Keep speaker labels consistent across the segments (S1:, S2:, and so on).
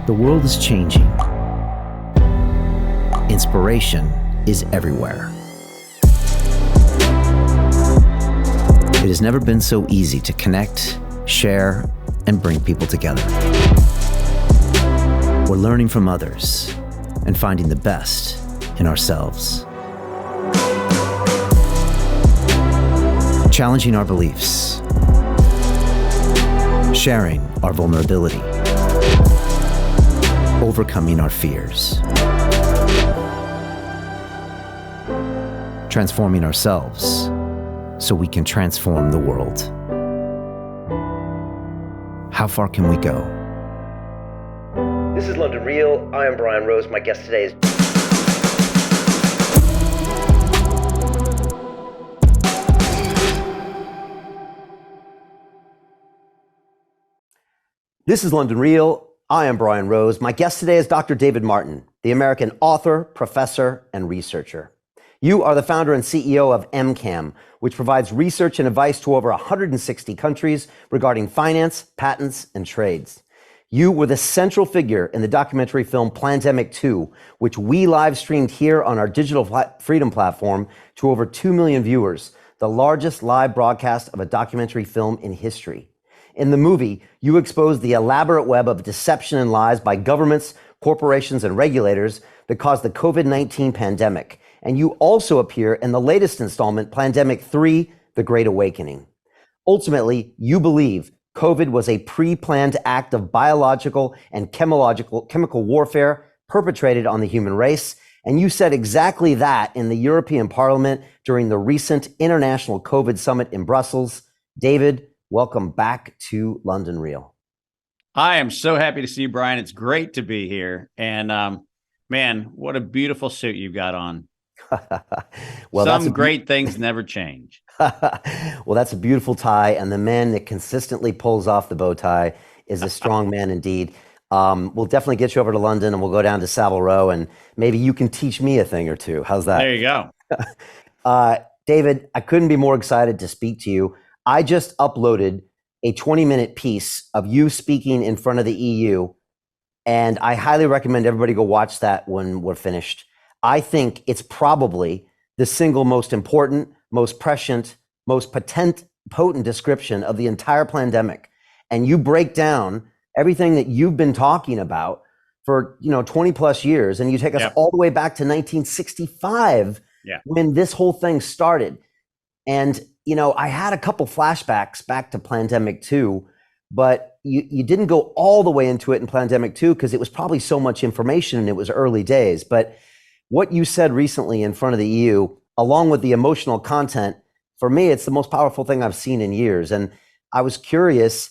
S1: The world is changing. Inspiration is everywhere. It has never been so easy to connect, share, and bring people together. We're learning from others and finding the best in ourselves. Challenging our beliefs. Sharing our vulnerability. Overcoming our fears. Transforming ourselves so we can transform the world. How far can we go?
S2: This is London Real. I am Brian Rose. My guest today is... This is London Real. I am Brian Rose. My guest today is Dr. David Martin, the American author, professor, and researcher. You are the founder and CEO of MCAM, which provides research and advice to over 160 countries regarding finance, patents, and trades. You were the central figure in the documentary film Plandemic 2, which we live streamed here on our Digital Freedom platform to over 2 million viewers, the largest live broadcast of a documentary film in history. In the movie, you exposed the elaborate web of deception and lies by governments, corporations, and regulators that caused the COVID-19 pandemic. And you also appear in the latest installment, Plandemic 3, The Great Awakening. Ultimately, you believe COVID was a pre-planned act of biological and chemical warfare perpetrated on the human race. And you said exactly that in the European Parliament during the recent International COVID Summit in Brussels. David, welcome back to London Real.
S3: I am so happy to see you, Brian. It's great to be here. And man, what a beautiful suit you've got on.
S2: Well,
S3: some great things never change.
S2: Well, that's a beautiful tie. And the man that consistently pulls off the bow tie is a strong man indeed. We'll definitely get you over to London and we'll go down to Savile Row and maybe you can teach me a thing or two. How's that?
S3: There you go.
S2: David, I couldn't be more excited to speak to you. I just uploaded a 20-minute piece of you speaking in front of the EU, and I highly recommend everybody go watch that when we're finished. I think it's probably the single most important, most prescient, most potent description of the entire pandemic. And you break down everything that you've been talking about for 20 plus years, and you take us all the way back to 1965 when this whole thing started. And I had a couple flashbacks back to Plandemic 2, but you didn't go all the way into it in Plandemic 2 because it was probably so much information and it was early days. But what you said recently in front of the EU, along with the emotional content, for me, it's the most powerful thing I've seen in years. And I was curious,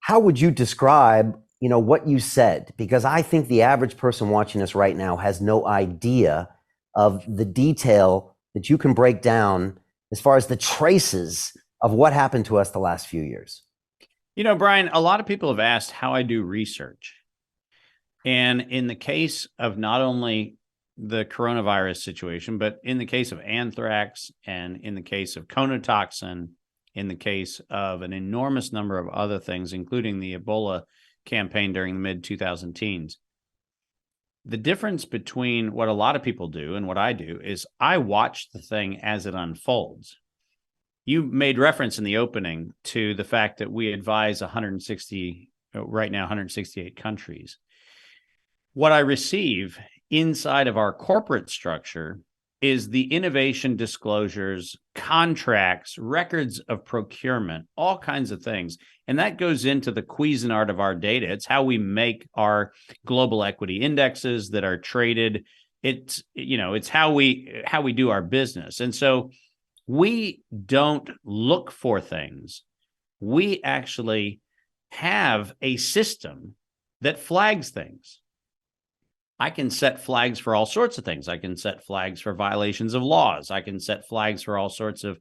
S2: how would you describe, what you said? Because I think the average person watching us right now has no idea of the detail that you can break down as far as the traces of what happened to us the last few years.
S3: Brian, a lot of people have asked how I do research. And in the case of not only the coronavirus situation, but in the case of anthrax and in the case of conotoxin, in the case of an enormous number of other things, including the Ebola campaign during the mid-2010s, the difference between what a lot of people do and what I do is I watch the thing as it unfolds. You made reference in the opening to the fact that we advise 168 countries. What I receive inside of our corporate structure is the innovation disclosures, contracts, records of procurement, all kinds of things. And that goes into the Cuisinart of our data. It's how we make our global equity indexes that are traded. It's how we do our business. And so we don't look for things. We actually have a system that flags things. I can set flags for all sorts of things. I can set flags for violations of laws. I can set flags for all sorts of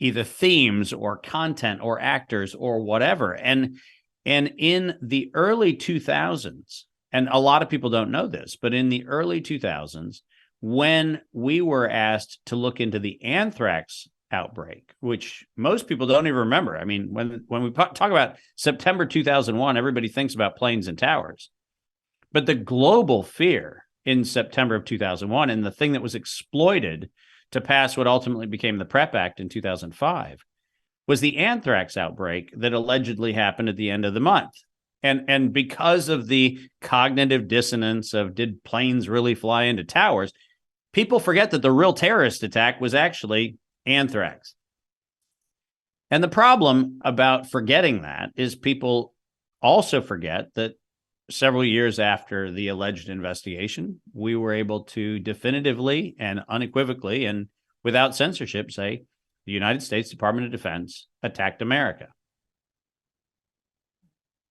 S3: either themes or content or actors or whatever. And in the early 2000s, and a lot of people don't know this, but in the early 2000s, when we were asked to look into the anthrax outbreak, which most people don't even remember. I mean, when we talk about September 2001, everybody thinks about planes and towers. But the global fear in September of 2001, and the thing that was exploited to pass what ultimately became the PrEP Act in 2005, was the anthrax outbreak that allegedly happened at the end of the month. And because of the cognitive dissonance of did planes really fly into towers, people forget that the real terrorist attack was actually anthrax. And the problem about forgetting that is people also forget that several years after the alleged investigation, we were able to definitively and unequivocally and without censorship say the United States Department of Defense attacked America.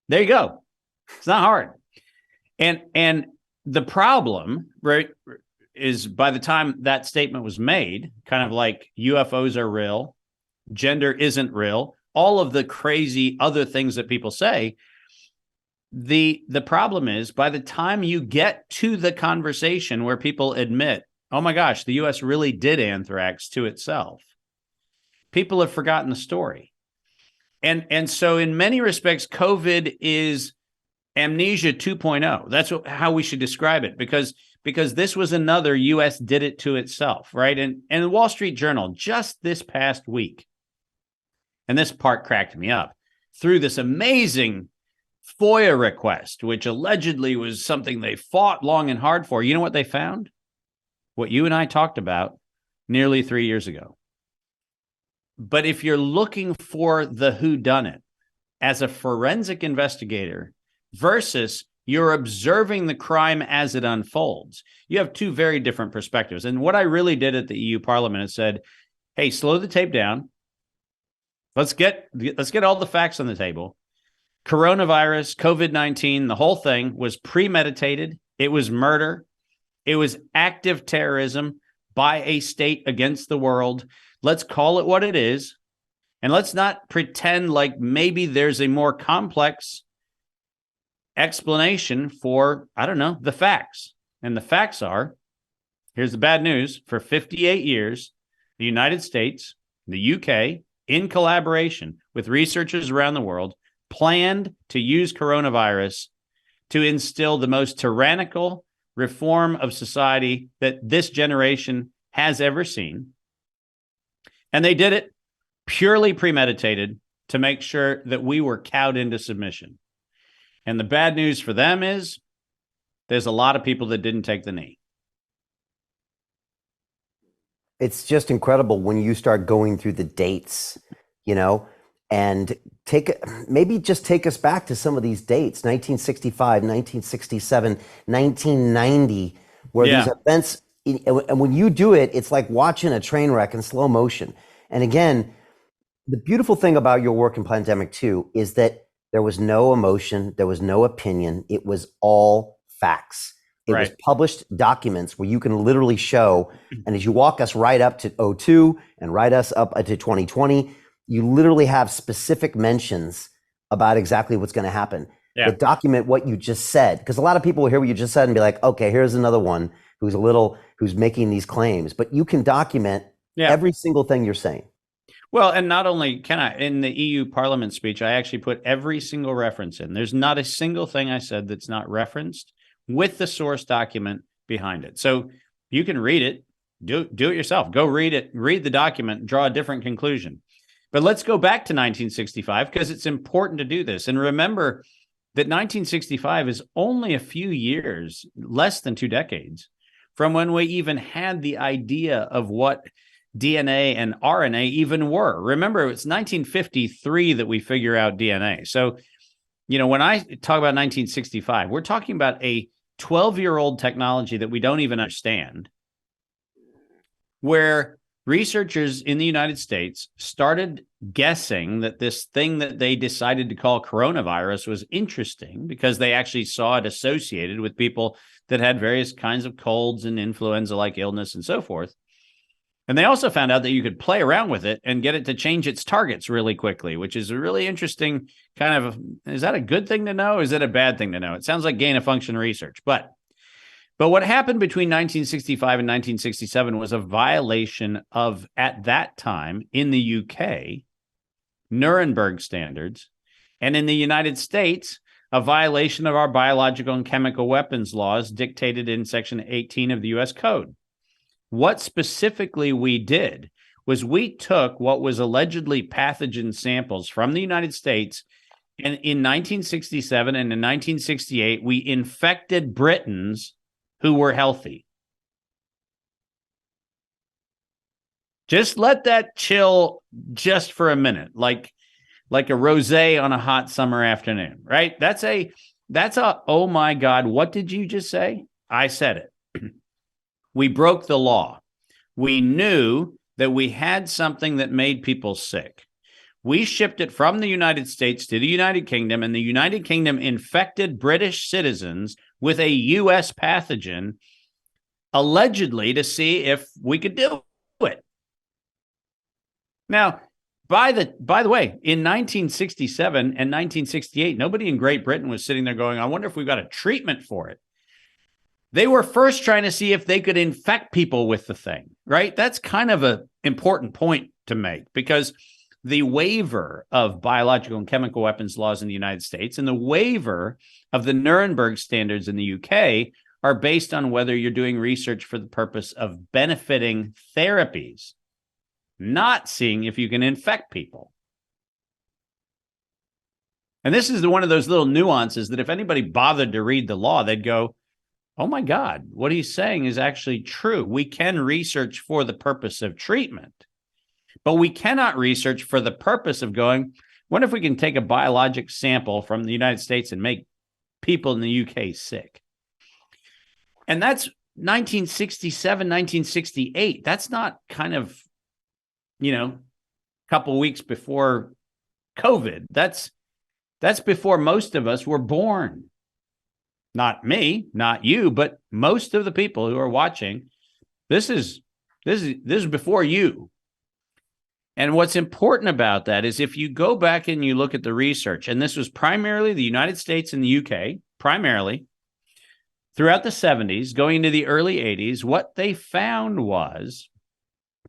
S3: There you go. It's not hard. And the problem, right, is by the time that statement was made, kind of like UFOs are real, gender isn't real, all of the crazy other things that people say, the problem is by the time you get to the conversation where people admit, oh my gosh, the US really did anthrax to itself, people have forgotten the story. And so in many respects, COVID is amnesia 2.0. That's how we should describe it, because this was another US did it to itself, right? And the Wall Street Journal just this past week, and this part cracked me up, through this amazing FOIA request, which allegedly was something they fought long and hard for. You know what they found? What you and I talked about nearly 3 years ago. But if you're looking for the whodunit as a forensic investigator versus you're observing the crime as it unfolds, you have two very different perspectives. And what I really did at the EU Parliament is said, hey, slow the tape down. Let's get all the facts on the table. Coronavirus, COVID-19, the whole thing was premeditated. It was murder. It was active terrorism by a state against the world. Let's call it what it is. And let's not pretend like maybe there's a more complex explanation for, I don't know, the facts. And the facts are, here's the bad news, for 58 years, the United States, the UK, in collaboration with researchers around the world, planned to use coronavirus to instill the most tyrannical reform of society that this generation has ever seen. And they did it purely premeditated to make sure that we were cowed into submission. And the bad news for them is there's a lot of people that didn't take the knee.
S2: It's just incredible when you start going through the dates, and maybe just take us back to some of these dates, 1965, 1967, 1990, where these events, and when you do it, it's like watching a train wreck in slow motion. And again, the beautiful thing about your work in Plandemic 2 is that there was no emotion, there was no opinion, it was all facts. It was published documents where you can literally show, and as you walk us right up to 02 and right us up to 2020, you literally have specific mentions about exactly what's going to happen. Yeah. That document what you just said, because a lot of people will hear what you just said and be like, okay, here's another one who's making these claims, but you can document every single thing you're saying.
S3: Well, and not only can I, in the EU Parliament speech, I actually put every single reference in. There's not a single thing I said that's not referenced with the source document behind it. So you can read it, do it yourself. Go read it, read the document, draw a different conclusion. But let's go back to 1965 because it's important to do this. And remember that 1965 is only a few years, less than 2 decades, from when we even had the idea of what DNA and RNA even were. Remember, it's 1953 that we figure out DNA. So, when I talk about 1965, we're talking about a 12-year-old technology that we don't even understand, where researchers in the United States started guessing that this thing that they decided to call coronavirus was interesting because they actually saw it associated with people that had various kinds of colds and influenza-like illness and so forth. And they also found out that you could play around with it and get it to change its targets really quickly, which is a really interesting is that a good thing to know? Or is it a bad thing to know? It sounds like gain of function research, but But what happened between 1965 and 1967 was a violation of, at that time in the UK, Nuremberg standards, and in the United States, a violation of our biological and chemical weapons laws dictated in Section 18 of the U.S. Code. What specifically we did was we took what was allegedly pathogen samples from the United States, and in 1967 and in 1968, we infected Britons who were healthy. Just let that chill just for a minute, like a rosé on a hot summer afternoon, right? That's a, oh my God, what did you just say? I said it. We broke the law. We knew that we had something that made people sick. We shipped it from the United States to the United Kingdom, and the United Kingdom infected British citizens with a U.S. pathogen, allegedly to see if we could do it. Now, by the way, in 1967 and 1968, nobody in Great Britain was sitting there going, I wonder if we've got a treatment for it. They were first trying to see if they could infect people with the thing, right? That's kind of an important point to make, because the waiver of biological and chemical weapons laws in the United States and the waiver of the Nuremberg standards in the UK are based on whether you're doing research for the purpose of benefiting therapies, not seeing if you can infect people. And this is one of those little nuances that if anybody bothered to read the law, they'd go, oh my God, what he's saying is actually true. We can research for the purpose of treatment, but we cannot research for the purpose of going, what if we can take a biologic sample from the United States and make people in the UK sick? And that's 1967, 1968. That's not kind of, a couple of weeks before COVID. That's before most of us were born. Not me, not you, but most of the people who are watching. This is before you. And what's important about that is if you go back and you look at the research, and this was primarily the United States and the UK, primarily throughout the 70s, going into the early 80s, what they found was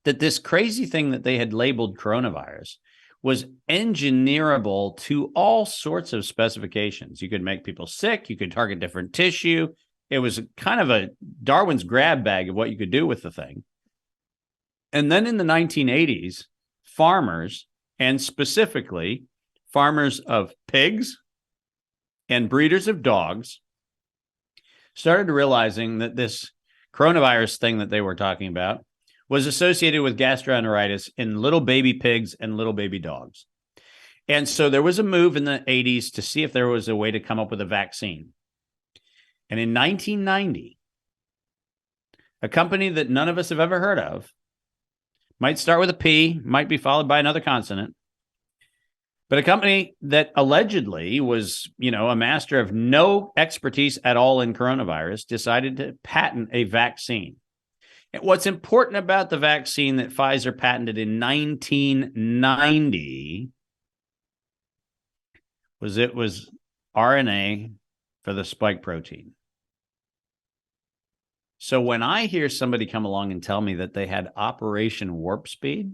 S3: that this crazy thing that they had labeled coronavirus was engineerable to all sorts of specifications. You could make people sick. You could target different tissue. It was kind of a Darwin's grab bag of what you could do with the thing. And then in the 1980s, farmers, and specifically farmers of pigs and breeders of dogs, started realizing that this coronavirus thing that they were talking about was associated with gastroenteritis in little baby pigs and little baby dogs. And so there was a move in the 80s to see if there was a way to come up with a vaccine. And in 1990, a company that none of us have ever heard of, might start with a P, might be followed by another consonant, but a company that allegedly was, a master of no expertise at all in coronavirus, decided to patent a vaccine. And what's important about the vaccine that Pfizer patented in 1990 was it was RNA for the spike protein. So when I hear somebody come along and tell me that they had Operation Warp Speed,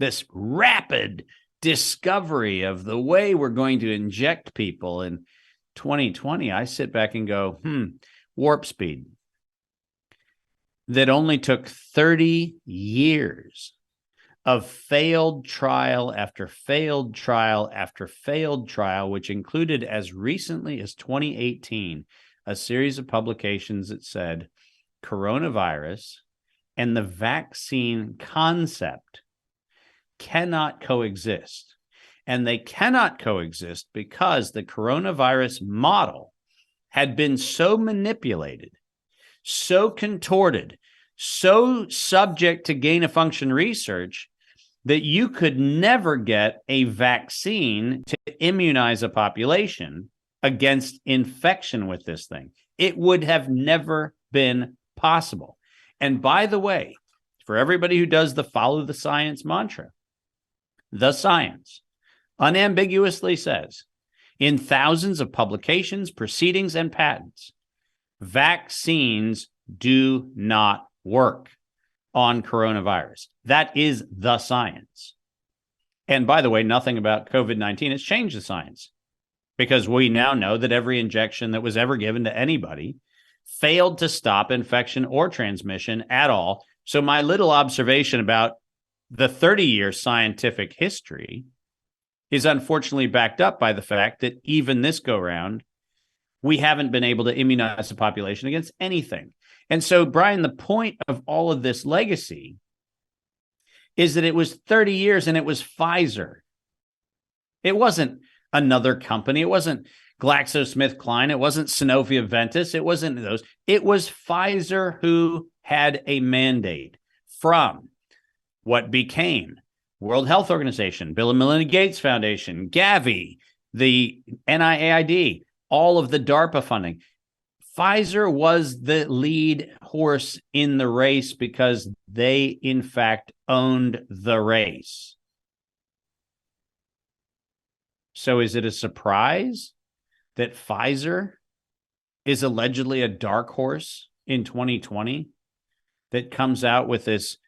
S3: this rapid discovery of the way we're going to inject people in 2020, I sit back and go, warp speed. That only took 30 years of failed trial after failed trial after failed trial, which included as recently as 2018, a series of publications that said coronavirus and the vaccine concept cannot coexist. And they cannot coexist because the coronavirus model had been so manipulated, so contorted, so subject to gain-of-function research that you could never get a vaccine to immunize a population against infection with this thing. It would have never been possible. And by the way, for everybody who does the follow the science mantra, the science unambiguously says in thousands of publications, proceedings, and patents, Vaccines do not work on coronavirus. That is the science. And by the way, nothing about COVID-19 has changed the science, because we now know that every injection that was ever given to anybody failed to stop infection or transmission at all. So my little observation about the 30-year scientific history is unfortunately backed up by the fact that even this go round, we haven't been able to immunize the population against anything. And so, Brian, the point of all of this legacy is that it was 30 years and it was Pfizer. It wasn't another company. It wasn't GlaxoSmithKline. It wasn't Sanofi Aventis. It wasn't those. It was Pfizer who had a mandate from what became World Health Organization, Bill and Melinda Gates Foundation, Gavi, the NIAID, all of the DARPA funding. Pfizer was the lead horse in the race because they, in fact, owned the race. So is it a surprise that Pfizer is allegedly a dark horse in 2020 that comes out with this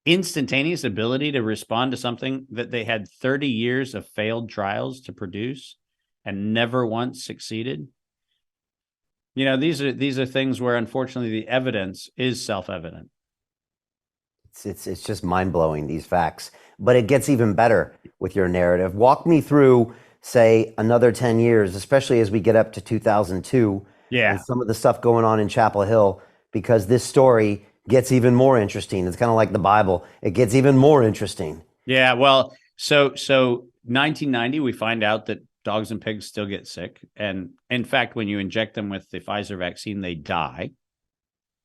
S3: instantaneous ability to respond to something that they had 30 years of failed trials to produce and never once succeeded? You know, these are things where, unfortunately, the evidence is self-evident.
S2: It's just mind-blowing, these facts. But it gets even better with your narrative. Walk me through, say, another 10 years, especially as we get up to 2002.
S3: Yeah.
S2: And some of the stuff going on in Chapel Hill, because this story gets even more interesting. It's kind of like the Bible. It gets even more interesting.
S3: Yeah, well, so 1990, we find out that dogs and pigs still get sick. And in fact, when you inject them with the Pfizer vaccine, they die.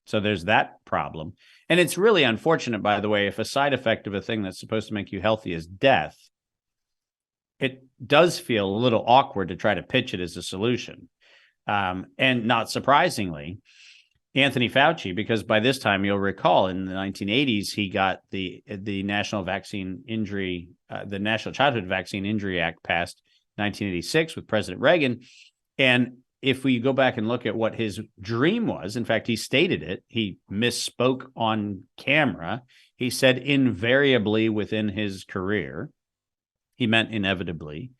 S3: So there's that problem. And it's really unfortunate, by the way, if a side effect of a thing that's supposed to make you healthy is death, it does feel a little awkward to try to pitch it as a solution. And not surprisingly, Anthony Fauci, because by this time, you'll recall, in the 1980s, he got the National Vaccine Injury, the National Childhood Vaccine Injury Act passed 1986 with President Reagan. And if we go back and look at what his dream was, in fact, he stated it, he misspoke on camera. He said invariably within his career, he meant inevitably,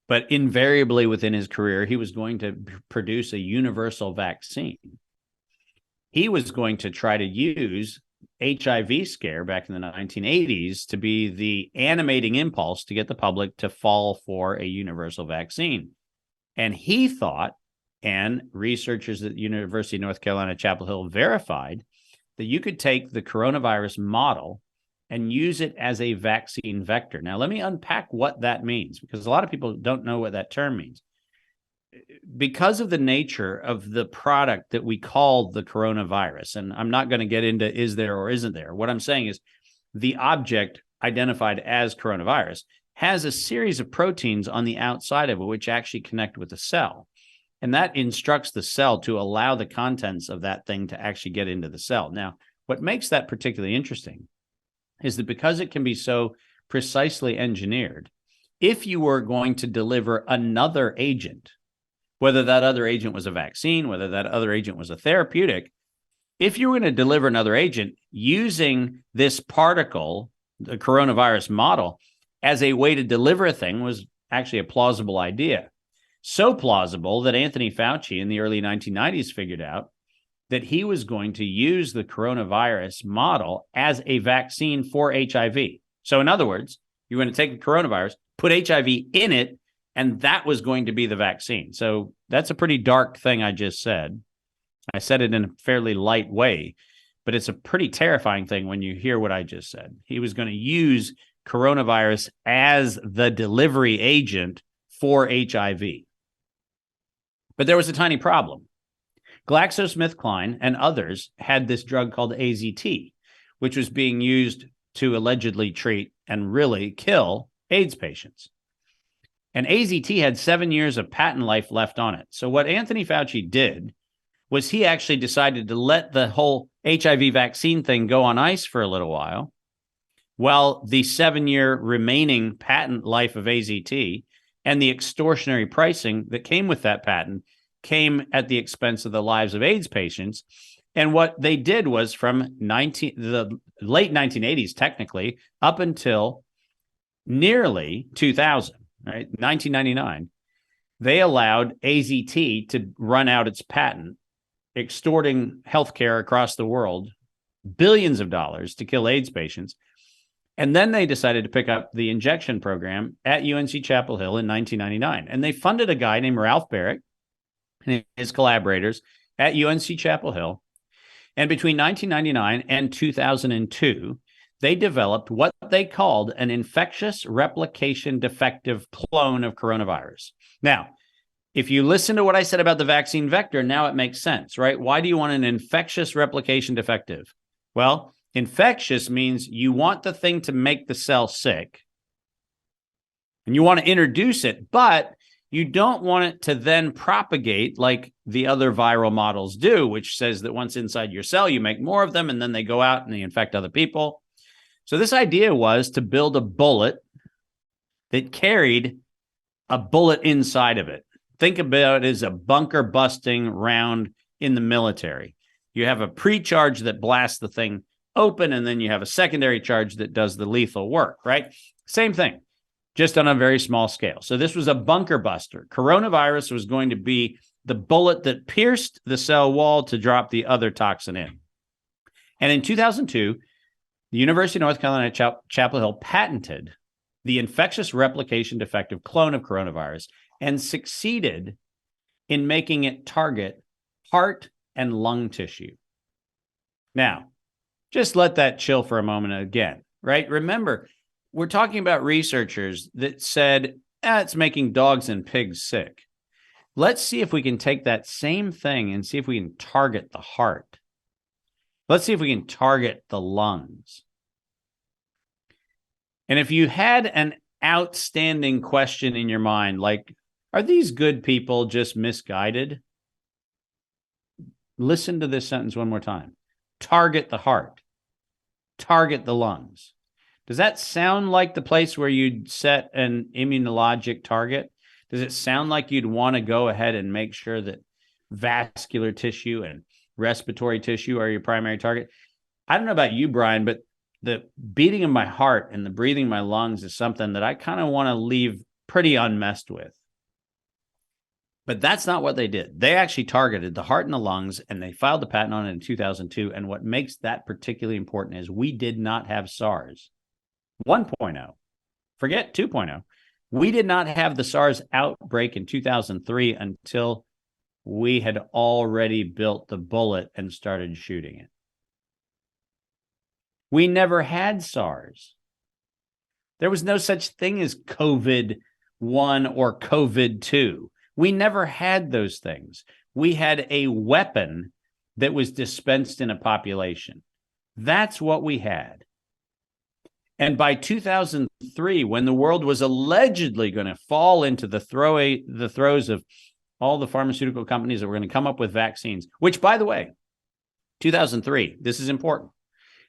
S3: but invariably within his career, he was going to produce a universal vaccine. He was going to try to use HIV scare back in the 1980s to be the animating impulse to get the public to fall for a universal vaccine. And he thought, and researchers at the University of North Carolina, Chapel Hill verified, that you could take the coronavirus model and use it as a vaccine vector. Now, let me unpack what that means, because a lot of people don't know what that term means. Because of the nature of the product that we call the coronavirus, and I'm not going to get into is there or isn't there. What I'm saying is the object identified as coronavirus has a series of proteins on the outside of it, which actually connect with the cell. And that instructs the cell to allow the contents of that thing to actually get into the cell. Now, what makes that particularly interesting is that because it can be so precisely engineered, if you were going to deliver another agent, whether that other agent was a vaccine, whether that other agent was a therapeutic, if you were going to deliver another agent using this particle, the coronavirus model, as a way to deliver a thing was actually a plausible idea. So plausible that Anthony Fauci in the early 1990s figured out that he was going to use the coronavirus model as a vaccine for HIV. So in other words, you're going to take the coronavirus, put HIV in it, and that was going to be the vaccine. So that's a pretty dark thing I just said. I said it in a fairly light way, but it's a pretty terrifying thing when you hear what I just said. He was going to use coronavirus as the delivery agent for HIV. But there was a tiny problem. GlaxoSmithKline and others had this drug called AZT, which was being used to allegedly treat and really kill AIDS patients. And AZT had 7 years of patent life left on it. So what Anthony Fauci did was he actually decided to let the whole HIV vaccine thing go on ice for a little while the 7-year remaining patent life of AZT and the extortionary pricing that came with that patent came at the expense of the lives of AIDS patients. And what they did was from the late 1980s, technically, up until nearly 2000, right, 1999, they allowed AZT to run out its patent, extorting healthcare across the world, billions of dollars to kill AIDS patients. And then they decided to pick up the injection program at UNC Chapel Hill in 1999. And they funded a guy named Ralph Barrick and his collaborators at UNC Chapel Hill. And between 1999 and 2002, they developed what they called an infectious replication defective clone of coronavirus. Now, if you listen to what I said about the vaccine vector, now it makes sense, right? Why do you want an infectious replication defective? Well, infectious means you want the thing to make the cell sick and you want to introduce it, but you don't want it to then propagate like the other viral models do, which says that once inside your cell, you make more of them and then they go out and they infect other people. So this idea was to build a bullet that carried a bullet inside of it. Think about it as a bunker busting round in the military. You have a pre-charge that blasts the thing open, and then you have a secondary charge that does the lethal work, right? Same thing, just on a very small scale. So this was a bunker buster. Coronavirus was going to be the bullet that pierced the cell wall to drop the other toxin in. And in 2002, the University of North Carolina Chapel Hill patented the infectious replication defective clone of coronavirus and succeeded in making it target heart and lung tissue. Now, just let that chill for a moment again, right? Remember, we're talking about researchers that said, it's making dogs and pigs sick. Let's see if we can take that same thing and see if we can target the heart. Let's see if we can target the lungs. And if you had an outstanding question in your mind, like, are these good people just misguided? Listen to this sentence one more time. Target the heart. Target the lungs. Does that sound like the place where you'd set an immunologic target? Does it sound like you'd want to go ahead and make sure that vascular tissue and respiratory tissue are your primary target? I don't know about you, Brian, but the beating of my heart and the breathing of my lungs is something that I kind of want to leave pretty unmessed with. But that's not what they did. They actually targeted the heart and the lungs, and they filed the patent on it in 2002. And what makes that particularly important is we did not have SARS 1.0. Forget 2.0. We did not have the SARS outbreak in 2003 until we had already built the bullet and started shooting it. We never had SARS. There was no such thing as COVID-1 or COVID-2. We never had those things. We had a weapon that was dispensed in a population. That's what we had. And by 2003, when the world was allegedly going to fall into the throes of all the pharmaceutical companies that were going to come up with vaccines, which, by the way, 2003, this is important.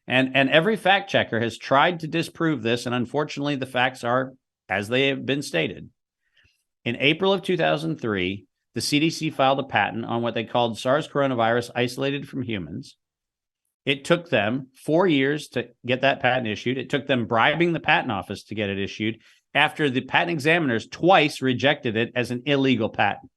S3: And every fact checker has tried to disprove this. And unfortunately, the facts are as they have been stated. In April of 2003, the CDC filed a patent on what they called SARS coronavirus isolated from humans. It took them 4 years to get that patent issued. It took them bribing the patent office to get it issued after the patent examiners twice rejected it as an illegal patent.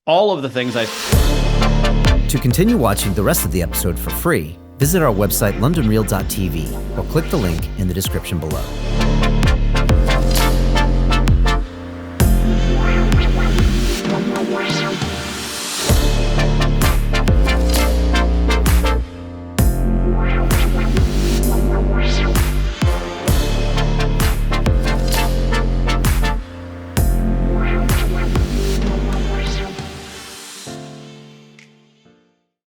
S3: All of the things
S1: To continue watching the rest of the episode for free, visit our website londonreal.tv or click the link in the description below.